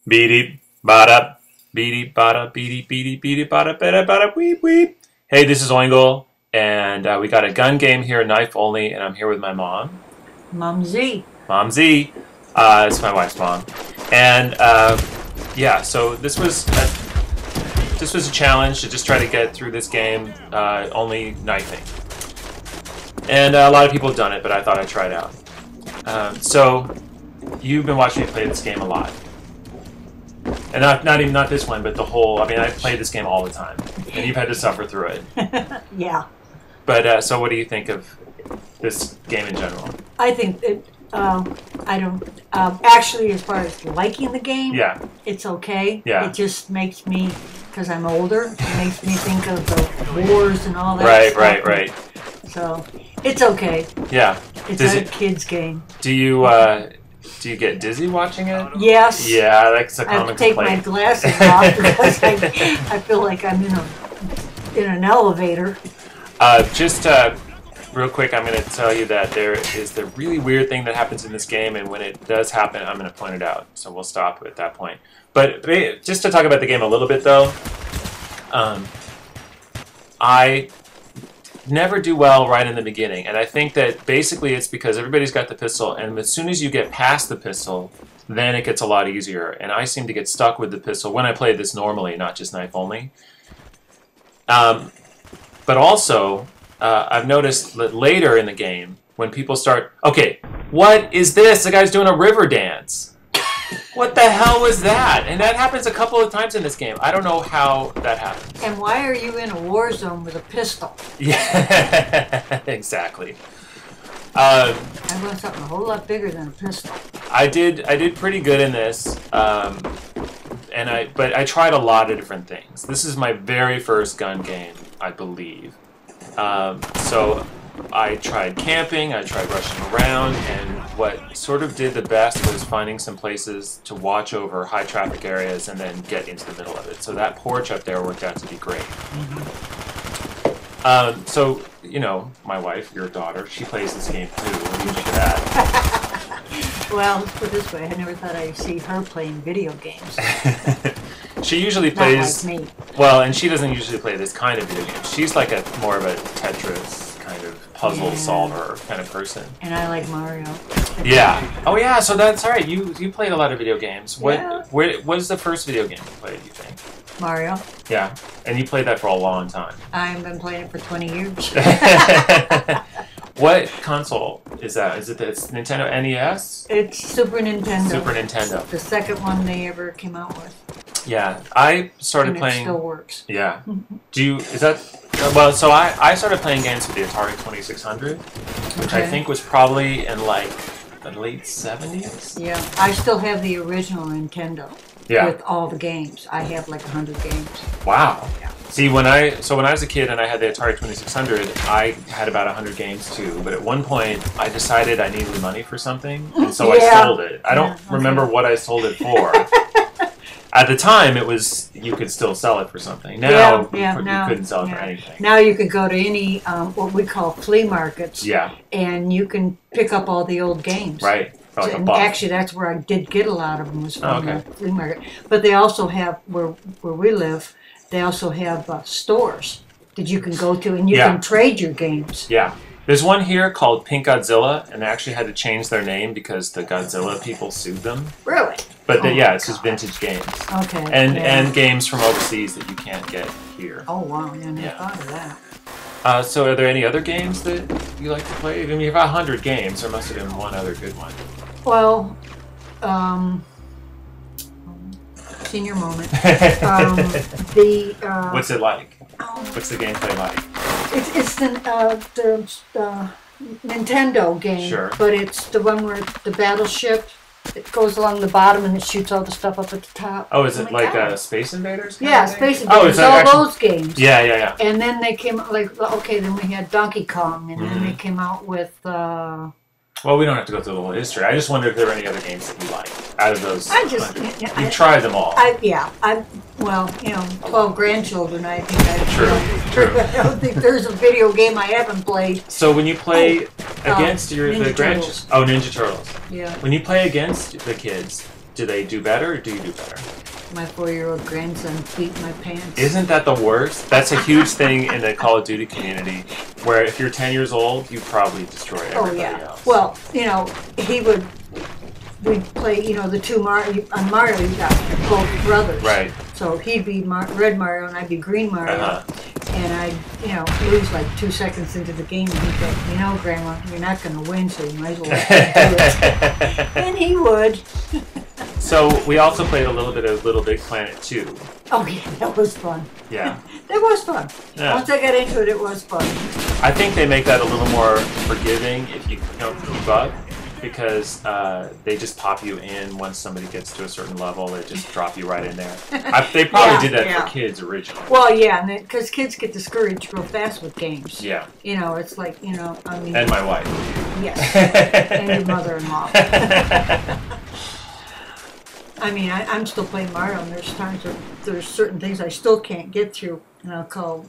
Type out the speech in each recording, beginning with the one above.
Beady bada beady bada beady beady beady bada bada bada weep weep. Hey, this is Oingle, and we got a gun game here, knife only, and I'm here with my mom. MomZ. MomZ. It's my wife's mom, and yeah. So this was a challenge to just try to get through this game, only knifing. And a lot of people have done it, but I thought I'd try it out. So you've been watching me play this game a lot. And not this one, but the whole. I mean, I've played this game all the time, and you've had to suffer through it. Yeah. But so, what do you think of this game in general? I think it. I don't actually, as far as liking the game. Yeah. It's okay. Yeah. It just makes me, because I'm older, it makes me think of the wars and all that. Right. So it's okay. Yeah. It's a kid's game. Do you get dizzy watching it? Yes. Yeah, that's a common I have to take complaint. my glasses off because I feel like I'm in an elevator. Just real quick, I'm going to tell you that there is the really weird thing that happens in this game, and when it does happen, I'm going to point it out. So we'll stop at that point. But just to talk about the game a little bit, though, I never do well right in the beginning, and I think that basically it's because everybody's got the pistol, and as soon as you get past the pistol, then it gets a lot easier, and I seem to get stuck with the pistol when I play this normally, not just knife only. But also, I've noticed that later in the game, when people start, okay, what is this? The guy's doing a river dance. What the hell was that? And that happens a couple of times in this game. I don't know how that happens. And why are you in a war zone with a pistol? Yeah, exactly. I want something a whole lot bigger than a pistol. I did pretty good in this, but I tried a lot of different things. This is my very first gun game, I believe. So I tried camping, I tried rushing around, and what sort of did the best was finding some places to watch over high traffic areas and then get into the middle of it. So that porch up there worked out to be great. So, you know, my wife, your daughter, she plays this game too. What do you think of that? Well, let's put it this way, I never thought I'd see her playing video games. She usually plays... Not like me. Well, and she doesn't usually play this kind of video game. She's like more of a Tetris kind of puzzle solver kind of person. And I like Mario. Yeah. Oh yeah, so that's all right. You played a lot of video games. Yeah. What was the first video game you played, you think? Mario. Yeah. And you played that for a long time. I've been playing it for 20 years. What console is that? Is it the Nintendo NES? It's Super Nintendo. Super Nintendo. The second one they ever came out with. Yeah. I started and playing... It still works. Yeah. Is that... Well, so I started playing games with the Atari 2600, which I think was probably in like the late 70s. Yeah, I still have the original Nintendo with all the games. I have like 100 games. Wow. Yeah. See, when I was a kid and I had the Atari 2600, I had about 100 games too. But at one point, I decided I needed money for something, and so I sold it. I don't remember what I sold it for. At the time, it was you could still sell it for something. Now, you couldn't sell it for anything. Now you could go to any what we call flea markets. Yeah. And you can pick up all the old games. Right. For like and actually, that's where I did get a lot of them was from the flea market. But they also have where we live. They also have stores that you can go to, and you can trade your games. Yeah. There's one here called Pink Godzilla, and they actually had to change their name because the Godzilla people sued them. Really? But it's just vintage games. Okay. And games from overseas that you can't get here. Oh, wow. I never thought of that. So are there any other games that you like to play? I mean, you've got 100 games. There must have been one other good one. Well, senior moment. What's it like? What's the gameplay like? It's the Nintendo game, but it's the one where the battleship, it goes along the bottom and it shoots all the stuff up at the top. Oh, is it like Space Invaders? Yeah, Space Invaders. Oh, it's all those games. Yeah. And then they came out then we had Donkey Kong, and then they came out with... Well, we don't have to go through the whole history. I just wondered if there were any other games that you liked out of those. You've tried them all. 12 grandchildren, I think. True. I don't think there's a video game I haven't played. So when you play against the grandchildren... Turtles. Oh, Ninja Turtles. Yeah. When you play against the kids, do they do better or do you do better? My 4-year-old grandson beat my pants. Isn't that the worst? That's a huge thing in the Call of Duty community, where if you're 10 years old, you probably destroy everybody else. Well, you know, we'd play, you know, the two Mario, on Mario you got both brothers. Right. So he'd be Red Mario and I'd be Green Mario. And I'd, you know, lose like 2 seconds into the game and he'd go, you know, Grandma, you're not going to win, so you might as well do it. And he would. So we also played a little bit of Little Big Planet 2. Oh yeah, that was fun. Yeah. That was fun. Yeah. Once I got into it, it was fun. I think they make that a little more forgiving if you don't keep up, because they just pop you in once somebody gets to a certain level. They just drop you right in there. They probably did that for kids originally. Well, yeah, because kids get discouraged real fast with games. Yeah. You know, it's like, you know, I mean... And my wife. Yes. And your mother-in-law. I mean, I'm still playing Mario, and there's times that there's certain things I still can't get through, and I'll call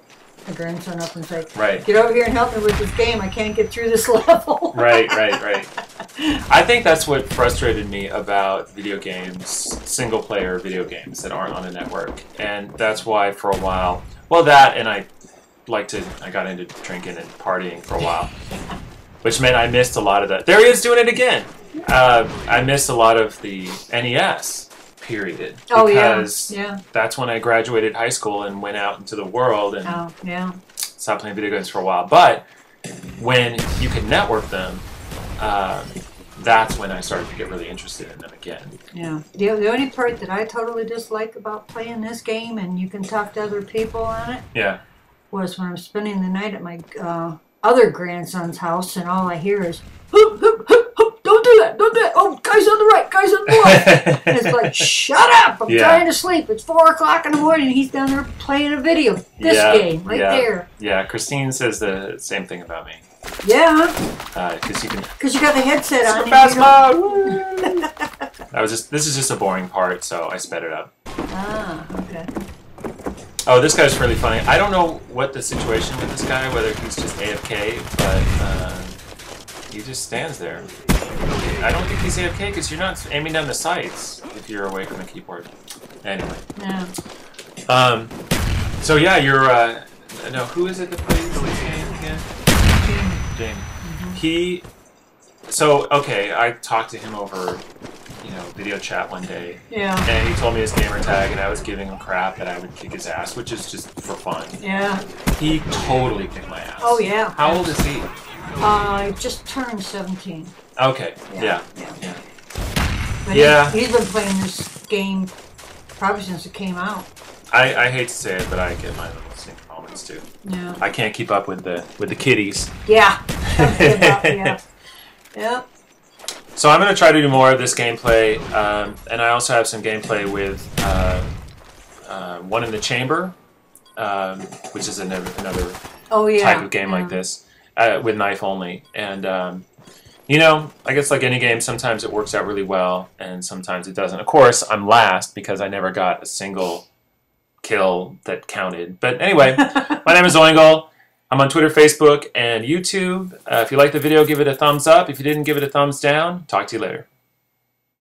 my grandson up and say, get over here and help me with this game. I can't get through this level. Right. I think that's what frustrated me about video games, single-player video games that aren't on a network. And that's why for a while, well, that and I got into drinking and partying for a while, which meant I missed a lot of that. There he is doing it again. I missed a lot of the NES period. Because that's when I graduated high school and went out into the world and stopped playing video games for a while. But when you can network them, that's when I started to get really interested in them again. Yeah. The only part that I totally dislike about playing this game, and you can talk to other people on it, was when I'm spending the night at my other grandson's house, and all I hear is, hoop, hoop, hoop, hoop, don't do that, don't do that. Oh, guys on the right, guys on the left. And it's like, shut up, I'm trying to sleep. It's 4 o'clock in the morning, and he's down there playing a video. This game, right there. Yeah, Christine says the same thing about me. Yeah. Because you got the headset on. Super fast mode. This is just a boring part, so I sped it up. Ah, okay. Oh, this guy's really funny. I don't know what the situation with this guy, whether he's just AFK, but he just stands there. I don't think he's AFK because you're not aiming down the sights if you're away from the keyboard. Anyway. Yeah. So yeah, you're. No, who is it that plays this game again? Jamie. Okay, I talked to him over, video chat one day. Yeah. And he told me his gamer tag, and I was giving him crap that I would kick his ass, which is just for fun. Yeah. He totally kicked my ass. Oh, yeah. How old is he? I just turned 17. Okay. Yeah. But he's been playing this game probably since it came out. I hate to say it, but I get my little single moments too. Yeah. I can't keep up with the kiddies. Yeah. Yeah. So I'm going to try to do more of this gameplay, and I also have some gameplay with One in the Chamber, which is another type of game like this, with knife only. And, I guess like any game, sometimes it works out really well, and sometimes it doesn't. Of course, I'm last because I never got a single kill that counted. But anyway, my name is Oingle. I'm on Twitter, Facebook, and YouTube. If you liked the video, give it a thumbs up. If you didn't, give it a thumbs down. Talk to you later.